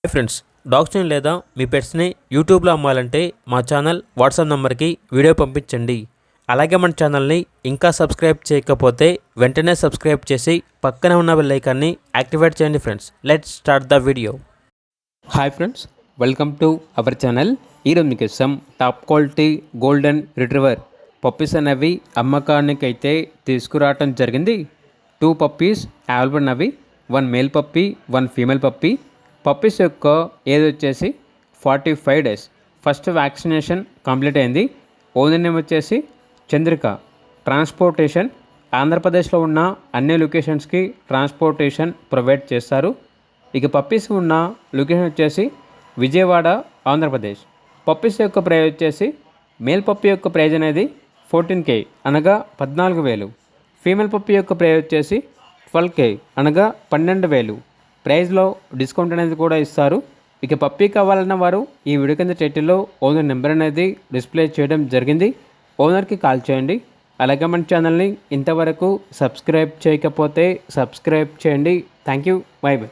Hi friends, డాగ్స్ని లేదా మీ పెట్స్ని యూట్యూబ్లో అమ్మాలంటే మా ఛానల్ వాట్సాప్ నెంబర్కి వీడియో పంపించండి. అలాగే మన ఛానల్ని ఇంకా సబ్స్క్రైబ్ చేయకపోతే వెంటనే సబ్స్క్రైబ్ చేసి పక్కనే ఉన్న బెల్ ఐకాన్ని యాక్టివేట్ చేయండి. Friends, let's start the video. Hi friends, welcome to our channel. ఈరోజు మీకు ఇస్తాం top quality golden retriever puppies అనేవి అమ్మకానికి అయితే తీసుకురావటం జరిగింది. 2 పప్పీస్ అవైలబుల్ ఉన్నవి. 1 male puppy, 1 female puppy. Puppies యొక్క ఏజ్ వచ్చేసి 45 డేస్. ఫస్ట్ వ్యాక్సినేషన్ కంప్లీట్ అయింది. ఓనర్ నేమ్ వచ్చేసి చంద్రిక. ట్రాన్స్పోర్టేషన్ ఆంధ్రప్రదేశ్లో ఉన్న అన్ని లొకేషన్స్కి ట్రాన్స్పోర్టేషన్ ప్రొవైడ్ చేస్తారు. ఇక పప్పీస్ ఉన్న లొకేషన్ వచ్చేసి విజయవాడ, ఆంధ్రప్రదేశ్. పప్పీస్ యొక్క ప్రైజ్ వచ్చేసి మేల్ పప్పీ యొక్క ప్రైజ్ అనేది 14K అనగా 14,000. ఫీమేల్ పప్పీ యొక్క ప్రైజ్ వచ్చేసి 12K అనగా 12,000. ప్రైస్లో డిస్కౌంట్ అనేది కూడా ఇస్తారు. ఇక పప్పీ కావాలన్న వారు ఈ వీడియో కింద టైటిల్లో ఓనర్ నెంబర్ అనేది డిస్ప్లే చేయడం జరిగింది. ఓనర్కి కాల్ చేయండి. అలాగే మన ఛానల్ని ఇంతవరకు సబ్స్క్రైబ్ చేయకపోతే సబ్స్క్రైబ్ చేయండి. Thank you. By by.